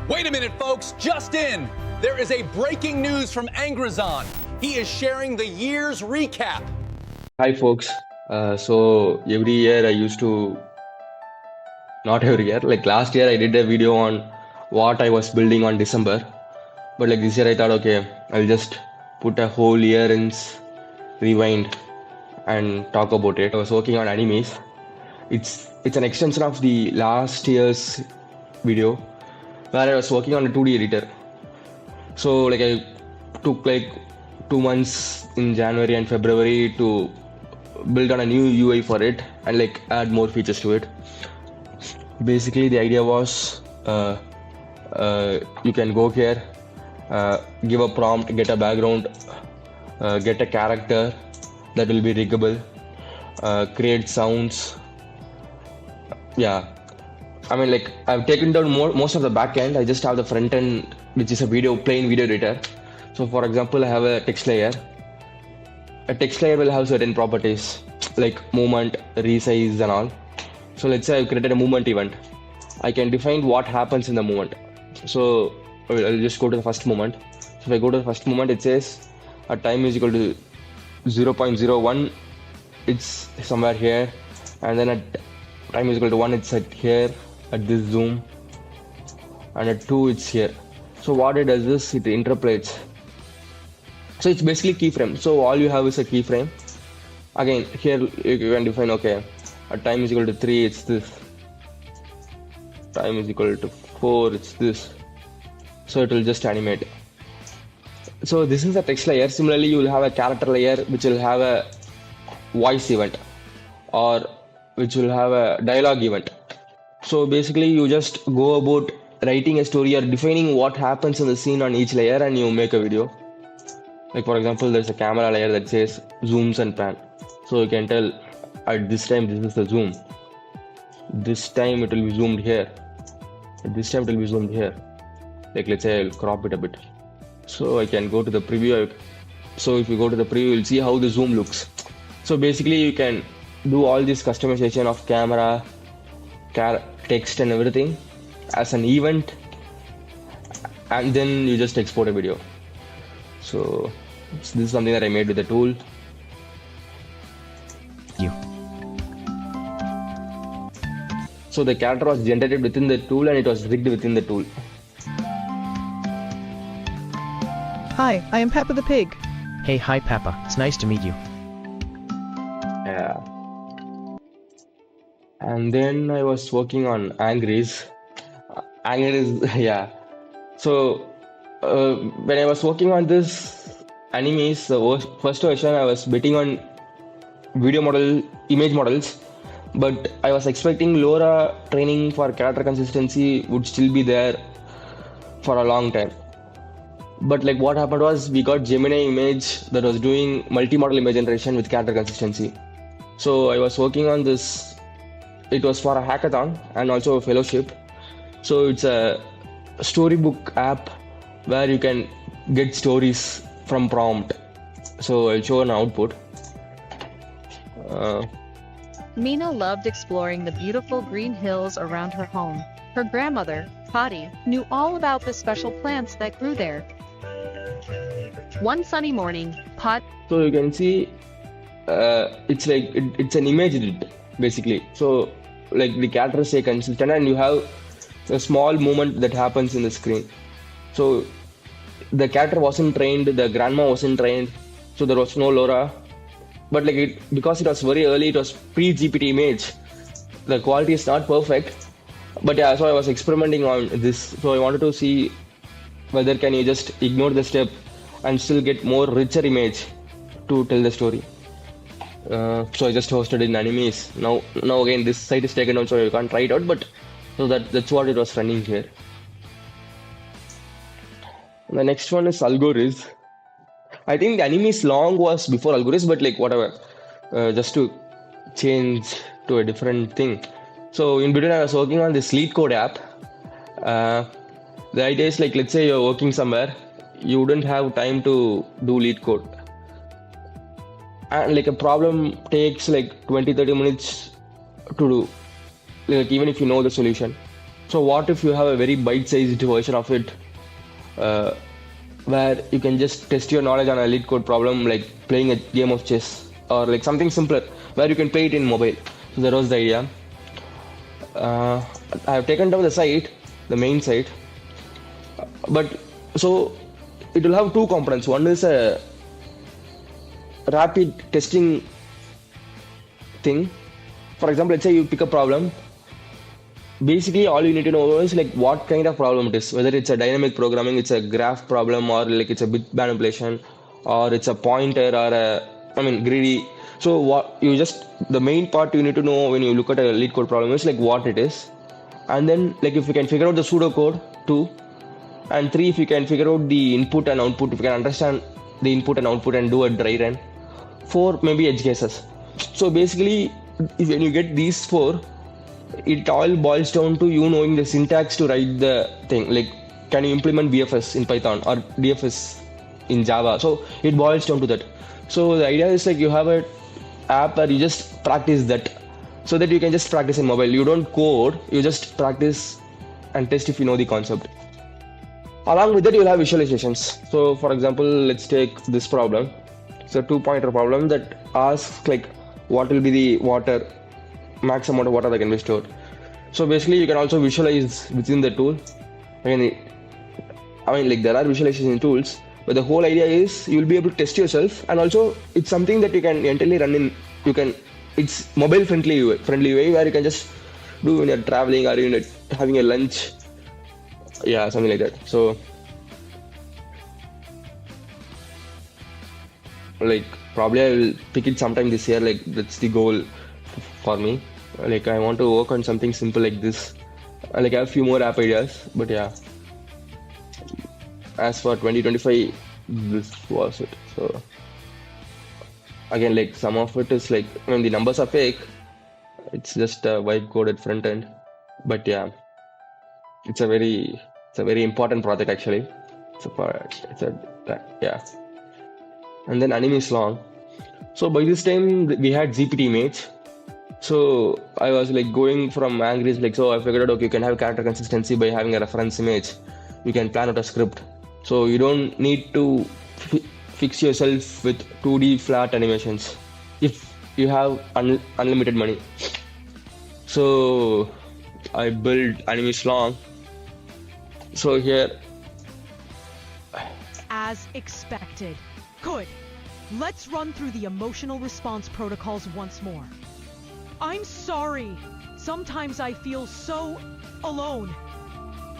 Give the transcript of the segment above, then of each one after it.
Wait a minute, folks. Just in. There is a breaking news from Angrazon. He is sharing the year's recap. Hi, folks. So every year I used to, not every year, like last year I did a video on what I was building on December. But like this year I thought, okay, I'll just put a whole year in rewind and talk about it. I was working on animes. It's an extension of the last year's video where I was working on a 2D editor. So like I took like 2 months in January and February to build on a new UI for it and like add more features to it. Basically the idea was you can go here, give a prompt, get a background, get a character that will be riggable, create sounds. Yeah, I mean, like I've taken down most of the back end. I just have the front end, which is a plain video editor. So for example, I have a text layer. A text layer will have certain properties like movement, resize and all. So let's say I've created a movement event. I can define what happens in the movement. So I'll just go to the first movement. So if I go to the first movement, it says a time is equal to 0.01. It's somewhere here, and then at time is equal to 1, it's at here at this zoom, and at 2 it's here. So what it does is it interpolates. So it's basically keyframe. So all you have is a keyframe. Again, here you can define, okay, at time is equal to 3, it's this. Time is equal to 4, it's this. So it will just animate. So this is a text layer. Similarly, you will have a character layer which will have a voice event or which will have a dialogue event. So basically you just go about writing a story or defining what happens in the scene on each layer and you make a video. Like for example, there's a camera layer that says zooms and pan. So you can tell at this time this is the zoom. This time it will be zoomed here. At this time it will be zoomed here. Like let's say I'll crop it a bit. So I can go to the preview. So if you go to the preview, you'll see how the zoom looks. So basically you can do all this customization of camera, text and everything as an event, and then you just export a video. So this is something that I made with the tool. So the character was generated within the tool and it was rigged within the tool. Hi, I am Peppa the Pig. Hey, hi Peppa. It's nice to meet you. Yeah. And then I was working on Angries. Yeah. So when I was working on this animes, the first version, I was betting on image models, but I was expecting LoRa training for character consistency would still be there for a long time. But like what happened was we got Gemini image that was doing multi-model image generation with character consistency. So I was working on this. It was for a hackathon and also a fellowship. So it's a storybook app where you can get stories from prompt. So I'll show an output. Mina loved exploring the beautiful green hills around her home. Her grandmother, Patty, knew all about the special plants that grew there. One sunny morning, So you can see it's like it's an image edit basically. So like the characters stay consistent and you have a small movement that happens in the screen. So the character wasn't trained, the grandma wasn't trained, so there was no LoRa. But like because it was very early, it was pre-GPT image. The quality is not perfect. But yeah, so I was experimenting on this. So I wanted to see whether can you just ignore the step and still get more richer image to tell the story. So I just hosted in Animes. Now again this site is taken down, so you can't try it out. But so that's what it was running here. The next one is Algoriz. I think the Animes long was before Algoriz, but like whatever, just to change to a different thing. So in between I was working on this LeetCode app. The idea is like, let's say you're working somewhere, you wouldn't have time to do LeetCode. And like a problem takes like 20-30 minutes to do, like even if you know the solution. So what if you have a very bite-sized version of it, uh, where you can just test your knowledge on a lead code problem, like playing a game of chess or like something simpler, where you can play it in mobile. So that was the idea. I have taken down the site, the main site, but so it will have two components. One is a rapid testing thing. For example, let's say you pick a problem. Basically, all you need to know is like what kind of problem it is. Whether it's a dynamic programming, it's a graph problem, or like it's a bit manipulation, or it's a pointer, or greedy. So what you just the main part you need to know when you look at a lead code problem is like what it is, and then like if you can figure out the pseudocode, 2, and 3, if you can figure out the input and output, if you can understand the input and output and do a dry run, 4 maybe edge cases. So basically, when you get these 4, it all boils down to you knowing the syntax to write the thing. Like, can you implement BFS in Python or DFS in Java? So it boils down to that. So the idea is like you have a app where you just practice that, so that you can just practice in mobile. You don't code, you just practice and test if you know the concept. Along with that, you'll have visualizations. So for example, let's take this problem. It's a 2-pointer problem that asks like what will be the water, max amount of water that can be stored. So basically you can also visualize within the tool. Like there are visualization tools, but the whole idea is you will be able to test yourself, and also it's something that you can entirely run in. It's mobile friendly way where you can just do when you're traveling or you're having a lunch. Yeah, something like that. So like probably I will pick it sometime this year. Like that's the goal for me. Like I want to work on something simple like this. Like I have a few more app ideas, but yeah. As for 2025, this was it. So again, like some of it is like when the numbers are fake, it's just a vibe coded front end. But yeah, it's a very important project actually. Yeah. And then anime is long. So by this time we had GPT image. So I was like going from angry, like, so I figured out, okay, you can have character consistency by having a reference image. You can plan out a script. So you don't need to fix yourself with 2D flat animations if you have unlimited money. So I built anime long. So here, as expected. Good. Let's run through the emotional response protocols once more. I'm sorry. Sometimes I feel so alone.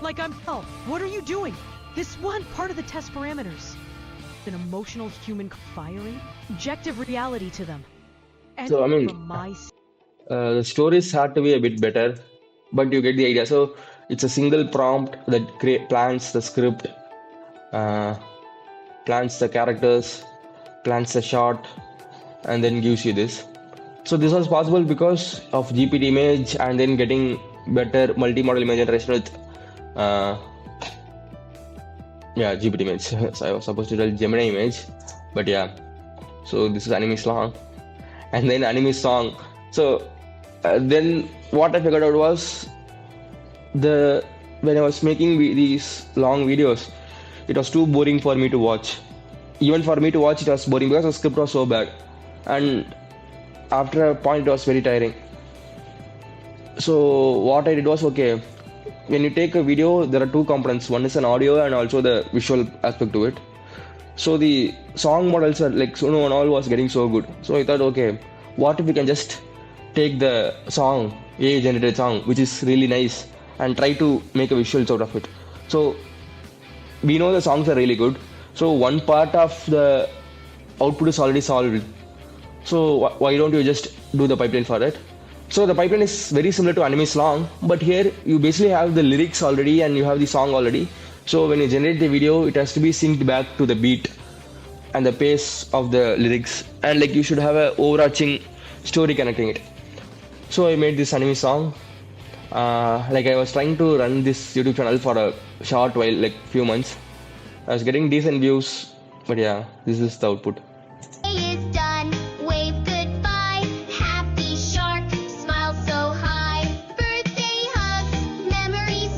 Like I'm hell. What are you doing? This one part of the test parameters. An emotional human firing objective reality to them. And so from my the stories had to be a bit better, but you get the idea. So it's a single prompt that plans the script, plans the characters, plans the shot, and then gives you this. So this was possible because of GPT image and then getting better multi-model image generation with GPT image. So I was supposed to tell Gemini image, but yeah. So this is anime long, and then anime song. So then what I figured out was when I was making these long videos, it was too boring for me to watch. Even for me to watch, it was boring because the script was so bad, and after a point it was very tiring. So what I did was, okay, when you take a video, there are two components. One is an audio and also the visual aspect to it. So the song models are like Suno and all was getting so good. So I thought, okay, what if we can just take the song, AI generated song, which is really nice, and try to make a visuals out of it. So we know the songs are really good. So one part of the output is already solved. So why don't you just do the pipeline for it? So the pipeline is very similar to anime song, but here you basically have the lyrics already and you have the song already. So when you generate the video, it has to be synced back to the beat and the pace of the lyrics, and like you should have an overarching story connecting it. So I made this anime song. Like I was trying to run this YouTube channel for a short while, like few months. I was getting decent views, but yeah, this is the output. Is done. Wave goodbye. Happy shark. Smile so high. Birthday hugs. Memories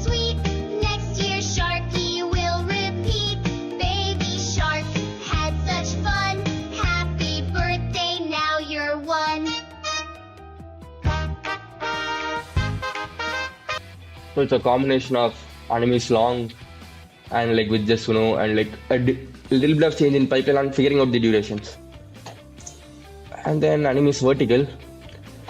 So it's a combination of anime is long and like with just and like little bit of change in pipeline and figuring out the durations. And then anime is vertical.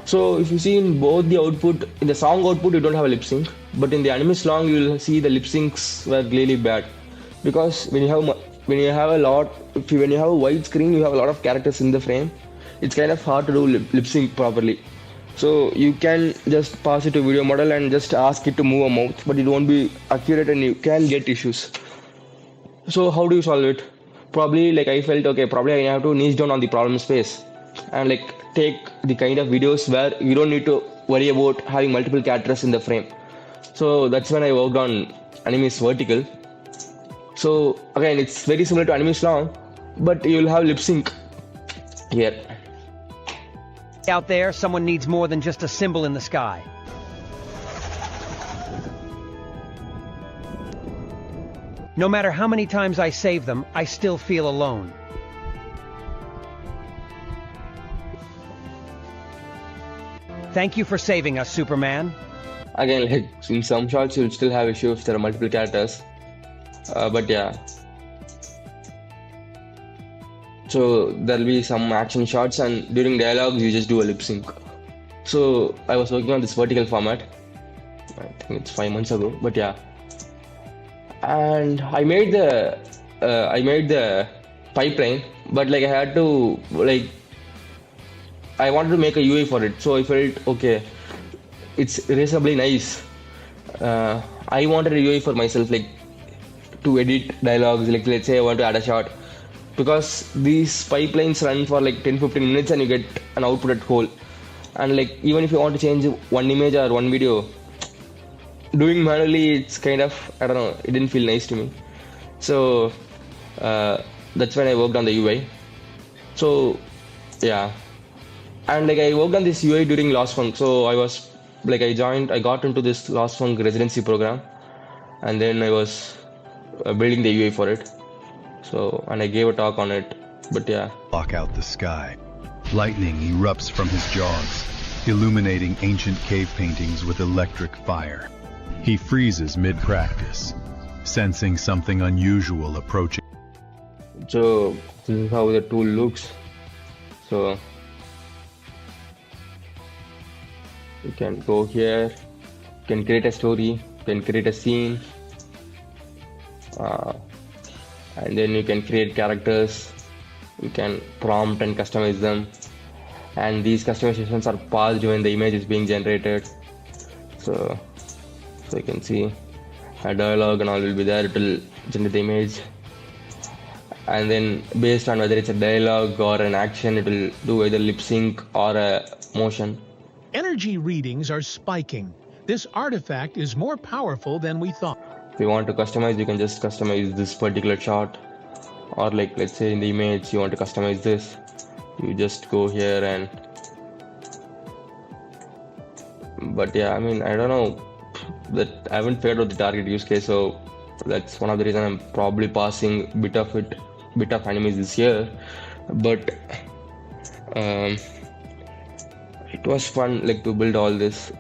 So if you see in both the output, in the song output you don't have a lip sync, but in the anime song you will see the lip syncs were really bad, because when you have a wide screen, you have a lot of characters in the frame. It's kind of hard to do lip sync properly. So you can just pass it to video model and just ask it to move a mouth, but it won't be accurate and you can get issues. So how do you solve it? Probably like I felt, okay, probably I have to niche down on the problem space and like take the kind of videos where you don't need to worry about having multiple characters in the frame. So that's when I worked on Anime's vertical. So again, it's very similar to Anime's long, but you'll have lip sync here. Out there, someone needs more than just a symbol in the sky. No matter how many times I save them, I still feel alone. Thank you for saving us, Superman. Again, like in some shots you'll still have issues if there are multiple characters, but yeah. So there'll be some action shots and during dialogues you just do a lip sync. So I was working on this vertical format, I think it's 5 months ago, but yeah. And I made the pipeline, but like I had to I wanted to make a UI for it, so I felt okay, it's reasonably nice. I wanted a UI for myself, like to edit dialogues, like let's say I want to add a shot, because these pipelines run for like 10-15 minutes and you get an output at whole. And like even if you want to change one image or one video, doing manually, it's kind of, I don't know, it didn't feel nice to me. So that's when I worked on the UI. So yeah, and like I worked on this UI during Lost Funk. So I got into this Lost Funk residency program, and then I was building the UI for it. So, and I gave a talk on it, but yeah. Block out the sky. Lightning erupts from his jaws, illuminating ancient cave paintings with electric fire. He freezes mid-practice, sensing something unusual approaching. So this is how the tool looks. So you can go here, you can create a story, you can create a scene, and then you can create characters, you can prompt and customize them, and these customizations are paused when the image is being generated. So you can see a dialogue and all will be there, it will generate the image, and then based on whether it's a dialogue or an action, it will do either lip sync or a motion. Energy readings are spiking. This artifact is more powerful than we thought. If you want to customize, you can just customize this particular shot, or like let's say in the image you want to customize this, you just go here and, but yeah, I mean, I don't know, that I haven't figured out the target use case, so that's one of the reasons I'm probably passing bit of animes this year. But it was fun, like, to build all this.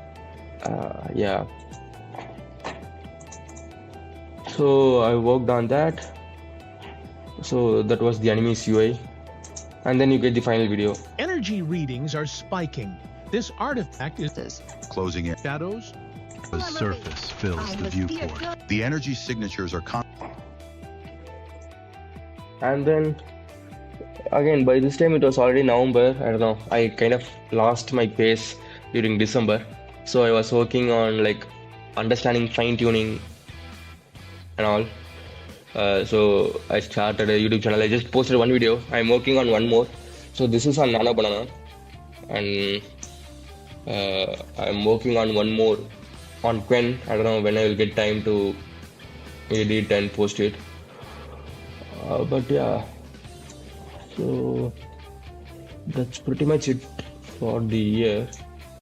Yeah, so I worked on that. So that was the anime's UI, and then you get the final video. Energy readings are spiking. This artifact is Closing in. shadows. The surface fills the viewport. The energy signatures are And then again, by this time it was already November. I don't know, I kind of lost my pace during December, so I was working on like understanding fine-tuning and all. So I started a YouTube channel. I just posted one video. I'm working on one more. So this is on Nano Banana, and I'm working on one more on Quen. I don't know when I will get time to edit and post it. But yeah, so that's pretty much it for the year.